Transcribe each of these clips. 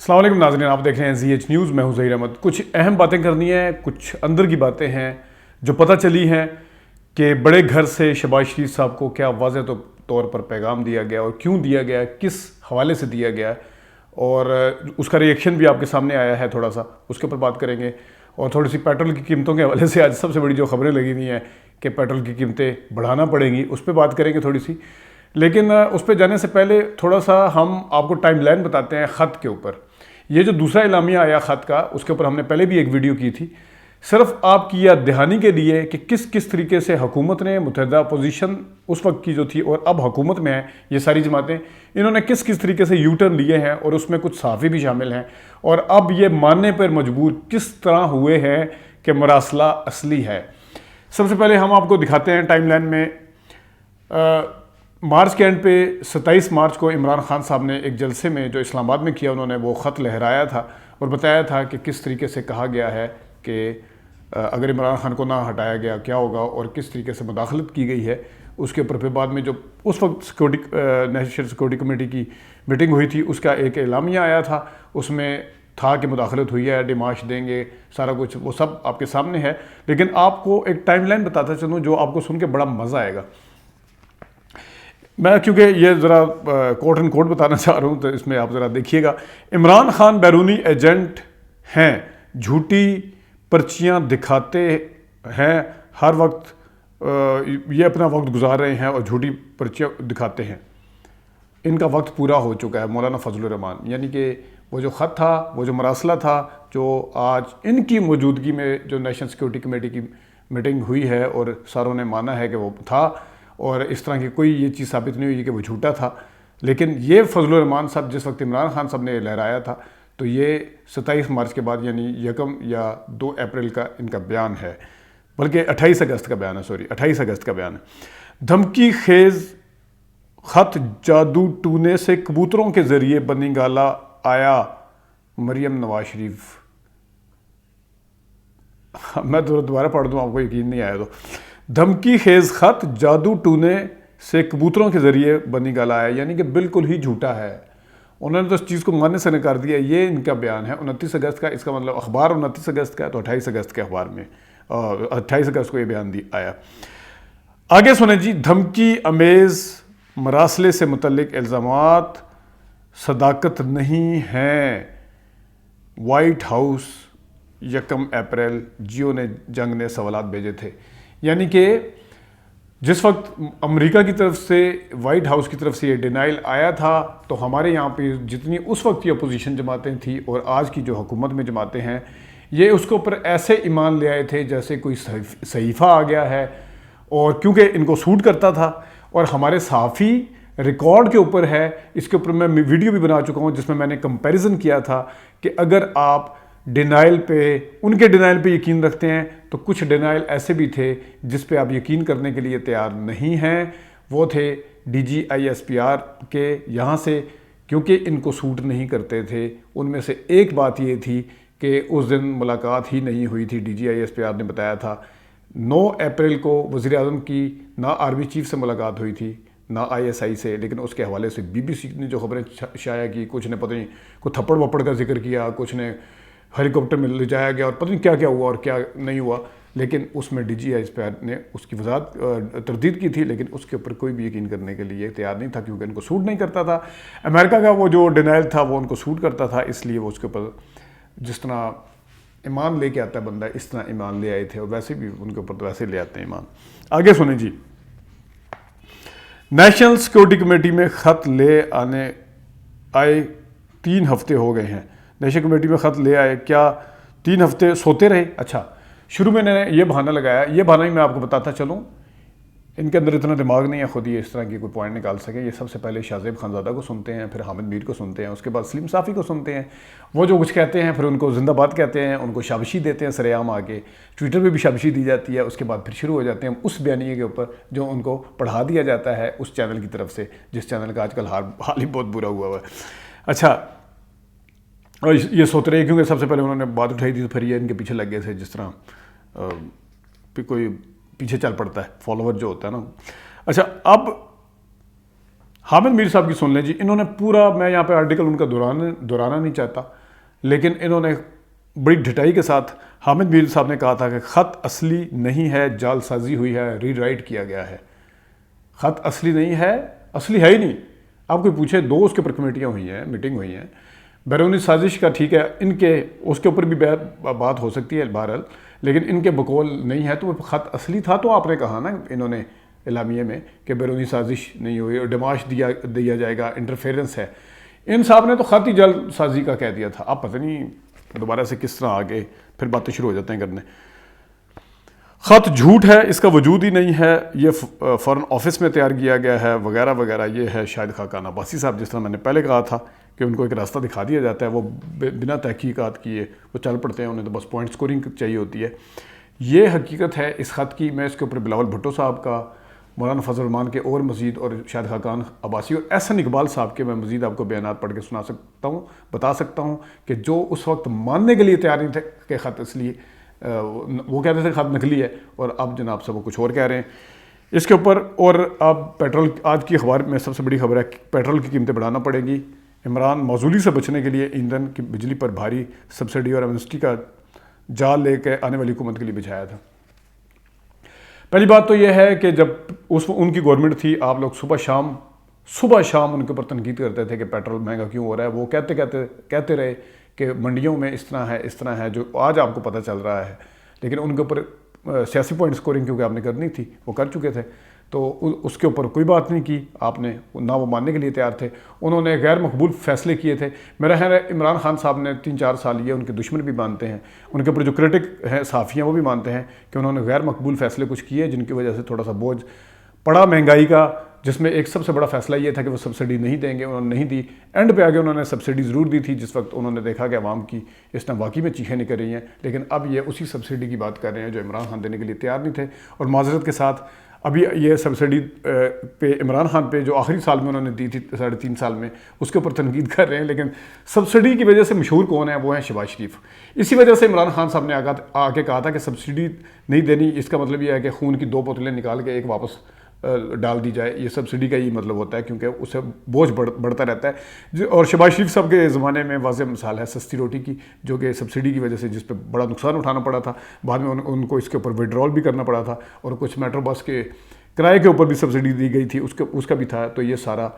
السلام علیکم ناظرین، آپ دیکھ رہے ہیں ZH نیوز. میں ہوں ظہیر احمد. کچھ اہم باتیں کرنی ہیں، کچھ اندر کی باتیں ہیں جو پتہ چلی ہیں کہ بڑے گھر سے شہباز شریف صاحب کو کیا واضح طور پر پیغام دیا گیا اور کیوں دیا گیا، کس حوالے سے دیا گیا، اور اس کا ریئیکشن بھی آپ کے سامنے آیا ہے. تھوڑا سا اس کے اوپر بات کریں گے. اور تھوڑی سی پیٹرول کی قیمتوں کے حوالے سے آج سب سے بڑی جو خبریں لگی ہوئی ہیں کہ پیٹرول کی قیمتیں بڑھانا پڑیں گی، اس پہ بات کریں گے تھوڑی سی. لیکن اس پہ جانے سے پہلے تھوڑا سا ہم آپ کو ٹائم لائن بتاتے ہیں خط کے اوپر. یہ جو دوسرا اعلامیہ آیا خط کا، اس کے اوپر ہم نے پہلے بھی ایک ویڈیو کی تھی، صرف آپ کی یاد دہانی کے لیے کہ کس طریقے سے حکومت نے، متحدہ اپوزیشن اس وقت کی جو تھی اور اب حکومت میں ہیں یہ ساری جماعتیں، انہوں نے کس طریقے سے یو ٹرن لیے ہیں، اور اس میں کچھ صحافی بھی شامل ہیں، اور اب یہ ماننے پر مجبور کس طرح ہوئے ہیں کہ مراسلہ اصلی ہے. سب سے پہلے ہم آپ کو دکھاتے ہیں ٹائم لائن میں. مارچ کے اینڈ پہ 27 مارچ کو عمران خان صاحب نے ایک جلسے میں جو اسلام آباد میں کیا، انہوں نے وہ خط لہرایا تھا اور بتایا تھا کہ کس طریقے سے کہا گیا ہے کہ اگر عمران خان کو نہ ہٹایا گیا کیا ہوگا، اور کس طریقے سے مداخلت کی گئی ہے. اس کے اوپر پھر بعد میں جو اس وقت نیشنل سیکورٹی کمیٹی کی میٹنگ ہوئی تھی، اس کا ایک اعلامیہ آیا تھا، اس میں تھا کہ مداخلت ہوئی ہے، ڈیمارش دیں گے، سارا کچھ وہ سب آپ کے سامنے ہے. لیکن آپ کو ایک ٹائم لائن بتاتا چلوں جو آپ کو سن کے بڑا مزہ آئے گا. میں کیونکہ یہ ذرا کوٹ اینڈ کوٹ بتانا چاہ رہا ہوں تو اس میں آپ ذرا دیکھیے گا. عمران خان بیرونی ایجنٹ ہیں، جھوٹی پرچیاں دکھاتے ہیں، ہر وقت یہ اپنا وقت گزار رہے ہیں اور جھوٹی پرچیاں دکھاتے ہیں. ان کا وقت پورا ہو چکا ہے. مولانا فضل الرحمان، یعنی کہ وہ جو خط تھا، وہ جو مراسلہ تھا، جو آج ان کی موجودگی میں جو نیشنل سیکورٹی کمیٹی کی میٹنگ ہوئی ہے اور ساروں نے مانا ہے کہ وہ تھا، اور اس طرح کی کوئی یہ چیز ثابت نہیں ہوئی کہ وہ جھوٹا تھا. لیکن یہ فضل الرحمان صاحب جس وقت عمران خان صاحب نے لہرایا تھا، تو یہ 27 مارچ کے بعد یعنی 1 یا 2 اپریل کا ان کا بیان ہے، بلکہ 28 اگست کا بیان ہے، 28 اگست کا بیان ہے. دھمکی خیز خط جادو ٹونے سے کبوتروں کے ذریعے بنی گالا آیا مریم نواز شریف. میں دوبارہ پڑھ دوں، آپ کو یقین نہیں آیا تو. دھمکی خیز خط جادو ٹونے سے کبوتروں کے ذریعے بنی گالا آیا، یعنی کہ بالکل ہی جھوٹا ہے. انہوں نے تو اس چیز کو ماننے سے نکار دیا. یہ ان کا بیان ہے 29 اگست کا. اس کا مطلب اخبار 29 اگست کا ہے، تو 28 اگست کے اخبار میں 28 اگست کو یہ بیان آیا. آگے سنیں جی. دھمکی امیز مراسلے سے متعلق الزامات صداقت نہیں ہیں. وائٹ ہاؤس 1 اپریل جیو نے جنگ نے سوالات بھیجے تھے. یعنی کہ جس وقت امریکہ کی طرف سے، وائٹ ہاؤس کی طرف سے یہ ڈینائل آیا تھا، تو ہمارے یہاں پہ جتنی اس وقت کی اپوزیشن جماعتیں تھیں اور آج کی جو حکومت میں جماعتیں ہیں، یہ اس کے اوپر ایسے ایمان لے آئے تھے جیسے کوئی صحیفہ آ گیا ہے، اور کیونکہ ان کو سوٹ کرتا تھا. اور ہمارے صحافی ریکارڈ کے اوپر ہے، اس کے اوپر میں ویڈیو بھی بنا چکا ہوں جس میں نے کمپیریزن کیا تھا کہ اگر آپ ڈینائل پہ، ان کے ڈینائل پہ یقین رکھتے ہیں، تو کچھ ڈینائل ایسے بھی تھے جس پہ آپ یقین کرنے کے لیے تیار نہیں ہیں. وہ تھے DGISPR کے یہاں سے، کیونکہ ان کو سوٹ نہیں کرتے تھے. ان میں سے ایک بات یہ تھی کہ اس دن ملاقات ہی نہیں ہوئی تھی. DGISPR نے بتایا تھا 9 اپریل کو وزیر اعظم کی نہ آرمی چیف سے ملاقات ہوئی تھی، نہ ISI سے. لیکن اس کے حوالے سے BBC نے جو خبریں شائع کی، کچھ نے پتہ نہیں کوئی تھپڑ وپڑ کا ذکر کیا، کچھ نے ہیلی کاپٹر میں لے جایا گیا، اور پتہ نہیں کیا کیا ہوا اور کیا نہیں ہوا. لیکن اس میں DGISPR نے اس کی وضاحت تردید کی تھی، لیکن اس کے اوپر کوئی بھی یقین کرنے کے لیے تیار نہیں تھا، کیونکہ ان کو سوٹ نہیں کرتا تھا. امریکہ کا وہ جو ڈینائل تھا وہ ان کو سوٹ کرتا تھا، اس لیے وہ اس کے اوپر جس طرح ایمان لے کے آتا ہے بندہ، اس طرح ایمان لے آئے تھے. اور ویسے بھی ان کے اوپر تو ویسے لے آتے ہیں ایمان. آگے سنیں جی. نیشنل سیکورٹی کمیٹی میں خط لے آئے 3 ہفتے ہو گئے ہیں. نیشنل کمیٹی میں خط لے آئے، کیا 3 ہفتے سوتے رہے؟ اچھا، شروع میں نے یہ بہانہ لگایا. یہ بہانہ ہی میں آپ کو بتاتا چلوں، ان کے اندر اتنا دماغ نہیں ہے خود ہی اس طرح کی کوئی پوائنٹ نکال سکے. یہ سب سے پہلے شاہ زیب خانزادہ کو سنتے ہیں، پھر حامد میر کو سنتے ہیں، اس کے بعد سلیم صافی کو سنتے ہیں. وہ جو کچھ کہتے ہیں پھر ان کو زندہ باد کہتے ہیں، ان کو شابشی دیتے ہیں سر عام آ کے. ٹویٹر پہ بھی شابشی دی جاتی ہے. اس کے بعد پھر شروع ہو جاتے ہیں اس بیانیے کے اوپر جو ان کو پڑھا دیا جاتا ہے اس چینل کی طرف سے، جس چینل کا آج کل حال ہی بہت برا ہوا ہے. اچھا، اور یہ سوتے رہے کیونکہ سب سے پہلے انہوں نے بات اٹھائی تھی، تو پھر یہ ان کے پیچھے لگ گئے تھے. جس طرح کوئی پیچھے چل پڑتا ہے، فالوور جو ہوتا ہے نا. اچھا، اب حامد میر صاحب کی سن لیں جی. انہوں نے پورا، میں یہاں پہ آرٹیکل ان کا دہرانا نہیں چاہتا، لیکن انہوں نے بڑی ڈٹائی کے ساتھ حامد میر صاحب نے کہا تھا کہ خط اصلی نہیں ہے، جعل سازی ہوئی ہے، ری رائٹ کیا گیا ہے. خط اصلی نہیں ہے، اصلی ہے ہی نہیں. آپ کوئی پوچھے، 2 اس کے اوپر کمیٹیاں ہوئی ہیں، میٹنگ ہوئی ہیں. بیرونی سازش کا ٹھیک ہے، ان کے اس کے اوپر بھی بات ہو سکتی ہے بہرحال، لیکن ان کے بقول نہیں ہے. تو وہ خط اصلی تھا تو آپ نے کہا نا انہوں نے اعلامیے میں کہ بیرونی سازش نہیں ہوئی اور ڈماش دیا جائے گا، انٹرفیرنس ہے. ان صاحب نے تو خط ہی جعل سازی کا کہہ دیا تھا. آپ پتہ نہیں دوبارہ سے کس طرح آگے پھر باتیں شروع ہو جاتے ہیں کرنے. خط جھوٹ ہے، اس کا وجود ہی نہیں ہے، یہ فارن آفس میں تیار کیا گیا ہے وغیرہ وغیرہ. یہ ہے شاہد خاقان عباسی صاحب، جس طرح میں نے پہلے کہا تھا کہ ان کو ایک راستہ دکھا دیا جاتا ہے، وہ بنا تحقیقات کیے وہ چل پڑتے ہیں، انہیں تو بس پوائنٹ سکورنگ چاہیے ہوتی ہے. یہ حقیقت ہے اس خط کی. میں اس کے اوپر بلاول بھٹو صاحب کا، مولانا فضل الرحمان کے اور مزید، اور شاہد خاقان عباسی اور احسن اقبال صاحب کے میں مزید آپ کو بیانات پڑھ کے سنا سکتا ہوں، بتا سکتا ہوں کہ جو اس وقت ماننے کے لیے تیار نہیں تھے کہ خط اس لیے، وہ کہتے تھے خط نکلی ہے، اور اب جناب سے وہ کچھ اور کہہ رہے ہیں اس کے اوپر. اور اب پیٹرول، آج کی اخبار میں سب سے بڑی خبر ہے کہ پیٹرول کی قیمتیں بڑھانا پڑے گی. عمران موزولی سے بچنے کے لیے ایندھن کی بجلی پر بھاری سبسڈی اور ایمنسٹی کا جال لے کے آنے والی حکومت کے لیے بچھایا تھا. پہلی بات تو یہ ہے کہ جب ان کی گورنمنٹ تھی، آپ لوگ صبح شام ان کے اوپر تنقید کرتے تھے کہ پیٹرول مہنگا کیوں ہو رہا ہے. وہ کہتے رہے کہ منڈیوں میں اس طرح ہے جو آج آپ کو پتہ چل رہا ہے. لیکن ان کے اوپر سیاسی پوائنٹ سکورنگ کیونکہ آپ نے کرنی تھی وہ کر چکے تھے، تو اس کے اوپر کوئی بات نہیں کی آپ نے، نہ وہ ماننے کے لیے تیار تھے. انہوں نے غیر مقبول فیصلے کیے تھے. میرا خیال ہے عمران خان صاحب نے 3-4 سال، یہ ان کے دشمن بھی مانتے ہیں، ان کے اوپر جو کرٹک ہیں صحافی ہیں وہ بھی مانتے ہیں کہ انہوں نے غیر مقبول فیصلے کچھ کیے جن کی وجہ سے تھوڑا سا بوجھ پڑا مہنگائی کا، جس میں ایک سب سے بڑا فیصلہ یہ تھا کہ وہ سبسڈی نہیں دیں گے. انہوں نے نہیں دی. اینڈ پہ آگے انہوں نے سبسڈی ضرور دی تھی جس وقت انہوں نے دیکھا کہ عوام کی اس طرح واقعی میں چیخیں نکل رہی ہیں. لیکن اب یہ اسی سبسڈی کی بات کر رہے ہیں جو عمران خان دینے کے لیے تیار نہیں تھے. اور معذرت کے ساتھ ابھی یہ سبسڈی پہ عمران خان پہ جو آخری سال میں انہوں نے دی تھی 3.5 سال میں، اس کے اوپر تنقید کر رہے ہیں. لیکن سبسڈی کی وجہ سے مشہور کون ہے؟ وہ ہیں شہباز شریف. اسی وجہ سے عمران خان صاحب نے آ کے کہا تھا کہ سبسڈی نہیں دینی. اس کا مطلب یہ ہے کہ خون کی 2 بوتلیں نکال کے ایک واپس ڈال دی جائے. یہ سبسڈی کا ہی مطلب ہوتا ہے کیونکہ اس سے بوجھ بڑھتا رہتا ہے. اور شہباز شریف صاحب کے زمانے میں واضح مثال ہے سستی روٹی کی، جو کہ سبسڈی کی وجہ سے جس پہ بڑا نقصان اٹھانا پڑا تھا. بعد میں ان کو اس کے اوپر وڈرول بھی کرنا پڑا تھا، اور کچھ میٹرو بس کے کرائے کے اوپر بھی سبسڈی دی گئی تھی، اس کا بھی تھا. تو یہ سارا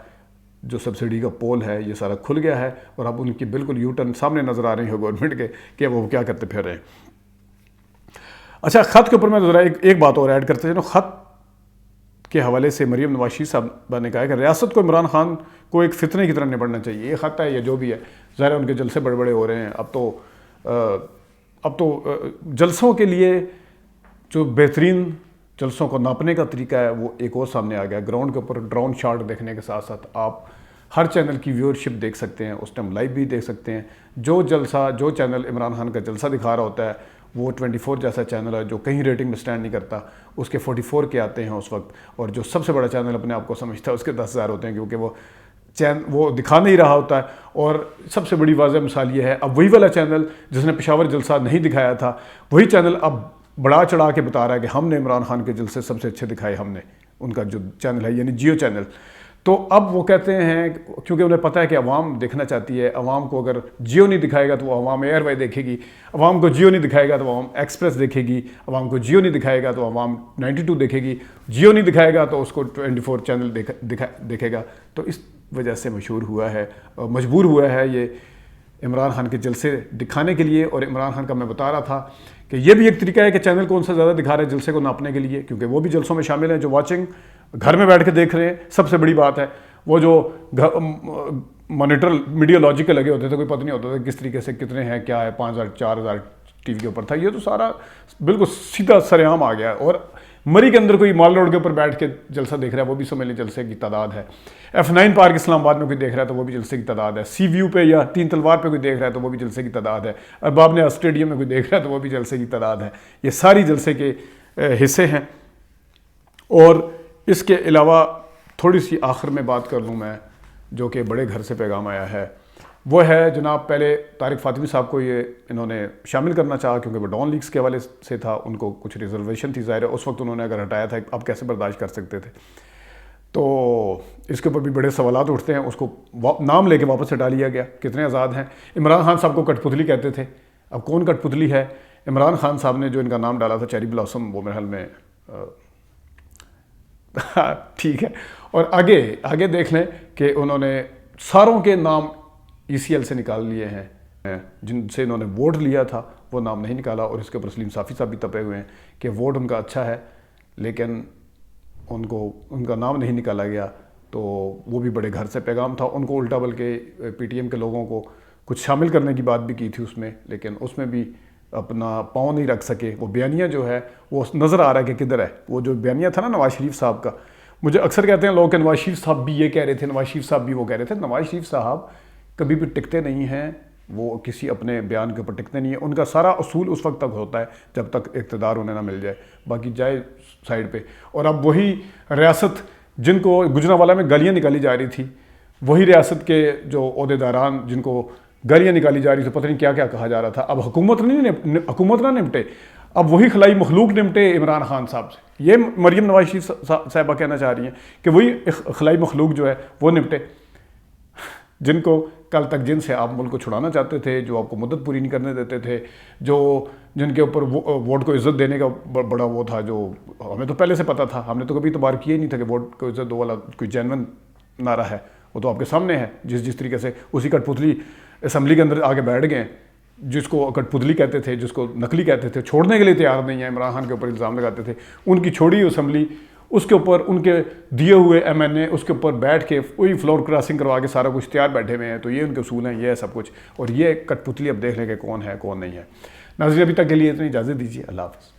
جو سبسڈی کا پول ہے یہ سارا کھل گیا ہے، اور اب ان کی بالکل یو ٹرن سامنے نظر آ رہی ہے گورنمنٹ کے کہ وہ کیا کرتے پھر رہے ہیں. اچھا، خط کے اوپر میں ذرا ایک بات اور ایڈ کرتے ہیں. خط کے حوالے سے مریم نواز شریف صاحب نے کہا ہے کہ ریاست کو عمران خان کو ایک فتنے کی طرح نپٹنا چاہیے. یہ خط ہے یا جو بھی ہے، ظاہر ہے ان کے جلسے بڑے بڑے ہو رہے ہیں. اب تو جلسوں کے لیے جو بہترین جلسوں کو ناپنے کا طریقہ ہے وہ ایک اور سامنے آ گیا. گراؤنڈ کے اوپر ڈرون شاٹ دیکھنے کے ساتھ ساتھ آپ ہر چینل کی ویورشپ دیکھ سکتے ہیں، اس ٹائم لائیو بھی دیکھ سکتے ہیں. جو چینل عمران خان کا جلسہ دکھا رہا ہوتا ہے وہ 24 جیسا چینل ہے جو کہیں ریٹنگ میں سٹینڈ نہیں کرتا، اس کے 44 کے آتے ہیں اس وقت. اور جو سب سے بڑا چینل اپنے آپ کو سمجھتا ہے اس کے 10,000 ہوتے ہیں، کیونکہ وہ دکھا نہیں رہا ہوتا ہے. اور سب سے بڑی واضح مثال یہ ہے، اب وہی والا چینل جس نے پشاور جلسہ نہیں دکھایا تھا، وہی چینل اب بڑا چڑھا کے بتا رہا ہے کہ ہم نے عمران خان کے جلسے سب سے اچھے دکھائے، ہم نے ان کا جو چینل ہے یعنی جیو چینل. تو اب وہ کہتے ہیں کیونکہ انہیں پتہ ہے کہ عوام دیکھنا چاہتی ہے، عوام کو اگر جیو نہیں دکھائے گا تو وہ عوام ایئر وائی دیکھے گی، عوام کو جیو نہیں دکھائے گا تو عوام ایکسپریس دیکھے گی، عوام کو جیو نہیں دکھائے گا تو عوام 92 دیکھے گی، جیو نہیں دکھائے گا تو اس کو 24 چینل دیکھے گا. تو اس وجہ سے مشہور ہوا ہے، مجبور ہوا ہے یہ عمران خان کے جلسے دکھانے کے لیے. اور عمران خان کا میں بتا رہا تھا کہ یہ بھی ایک طریقہ ہے کہ چینل کون سا زیادہ دکھا رہے ہیں جلسے کو ناپنے کے لیے، کیونکہ وہ بھی جلسوں میں شامل ہیں جو واچنگ گھر میں بیٹھ کے دیکھ رہے ہیں. سب سے بڑی بات ہے وہ جو مانیٹر میڈیالوجی کے لگے ہوتے تھے، کوئی پتہ نہیں ہوتا تھا کس طریقے سے کتنے ہیں کیا ہے، 5,000 4,000 ٹی وی کے اوپر تھا. یہ تو سارا بالکل سیدھا سرعام آ گیا. اور مری کے اندر کوئی مال روڈ کے اوپر بیٹھ کے جلسہ دیکھ رہا ہے وہ بھی سمجھ لیں جلسے کی تعداد ہے. F9 پارک اسلام آباد میں کوئی دیکھ رہا ہے تو وہ بھی جلسے کی تعداد ہے. سی ویو پہ یا 3 تلوار پہ کوئی دیکھ رہا ہے تو وہ بھی جلسے کی تعداد ہے. ارباب نے اسٹیڈیم میں کوئی دیکھ رہا ہے تو وہ بھی جلسے کی تعداد ہے. یہ ساری جلسے کے حصے ہیں. اور اس کے علاوہ تھوڑی سی آخر میں بات کر لوں میں، جو کہ بڑے گھر سے پیغام آیا ہے، وہ ہے جناب پہلے طارق فاطمی صاحب کو یہ انہوں نے شامل کرنا چاہا کیونکہ وہ ڈان لیگز کے حوالے سے تھا، ان کو کچھ ریزرویشن تھی. ظاہر ہے اس وقت انہوں نے اگر ہٹایا تھا اب کیسے برداشت کر سکتے تھے. تو اس کے اوپر بھی بڑے سوالات اٹھتے ہیں. اس کو نام لے کے واپس ہٹا لیا گیا. کتنے آزاد ہیں. عمران خان صاحب کو کٹ پتلی کہتے تھے. اب کون کٹ پتلی ہے؟ عمران خان صاحب نے جو ان کا نام ڈالا تھا چیری بلاسم، وہ میرے حال میں ٹھیک ہے. اور آگے دیکھ لیں کہ انہوں نے ساروں کے نام ECL سے نکال لیے ہیں. جن سے انہوں نے ووٹ لیا تھا وہ نام نہیں نکالا. اور اس کے اوپر سلیم صافی صاحب بھی تپے ہوئے ہیں کہ ووٹ ان کا اچھا ہے لیکن ان کا نام نہیں نکالا گیا. تو وہ بھی بڑے گھر سے پیغام تھا ان کو. الٹا بلکہ PTM کے لوگوں کو کچھ شامل کرنے کی بات بھی کی تھی اس میں، لیکن اس میں بھی اپنا پاؤں نہیں رکھ سکے. وہ بیانیہ جو ہے وہ نظر آ رہا ہے کہ کدھر ہے. وہ جو بیانیہ تھا نا نواز شریف صاحب کا، مجھے اکثر کہتے ہیں لوگ کہ نواز شریف صاحب بھی یہ کہہ رہے تھے، نواز شریف صاحب بھی وہ کہہ رہے تھے. نواز شریف صاحب کبھی بھی ٹکتے نہیں ہیں، وہ کسی اپنے بیان کے اوپر ٹکتے نہیں ہیں. ان کا سارا اصول اس وقت تک ہوتا ہے جب تک اقتدار انہیں نہ مل جائے، باقی جائے سائڈ پہ. اور اب وہی ریاست جن کو گجرانوالہ میں گالیاں نکالی جا رہی تھی، وہی ریاست کے جو عہدیداران جن کو گالیاں نکالی جا رہی تھی، پتہ نہیں کیا کیا کہا جا رہا تھا. اب حکومت نہ نمٹے، اب وہی خلائی مخلوق نمٹے عمران خان صاحب سے. یہ مریم نواز شریف صاحبہ کہنا چاہ رہی ہیں کہ وہی خلائی مخلوق جو ہے وہ نمٹے، جن کو کل تک جن سے آپ ملک کو چھڑانا چاہتے تھے، جو آپ کو مدت پوری نہیں کرنے دیتے تھے، جن کے اوپر ووٹ کو عزت دینے کا بڑا وہ تھا، جو ہمیں تو پہلے سے پتہ تھا. ہم نے تو کبھی اعتبار کیا ہی نہیں تھا کہ ووٹ کو عزت دو والا کوئی جینون نعرہ ہے. وہ تو آپ کے سامنے ہے. جس طریقے سے اسی کٹ پتلی اسمبلی کے اندر آگے بیٹھ گئے، جس کو کٹ پتلی کہتے تھے، جس کو نقلی کہتے تھے، چھوڑنے کے لیے تیار نہیں ہیں. عمران خان کے اوپر الزام لگاتے تھے. ان کی چھوڑی اسمبلی، اس کے اوپر ان کے دیے ہوئے MNA اس کے اوپر بیٹھ کے وہی فلور کراسنگ کروا کے سارا کچھ تیار بیٹھے ہوئے ہیں. تو یہ ان کے اصول ہیں، یہ ہے سب کچھ. اور یہ کٹ پتلی اب دیکھ لیں کہ کون ہے کون نہیں ہے. ناظرین ابھی تک کے لیے اتنی اجازت دیجیے. اللہ حافظ.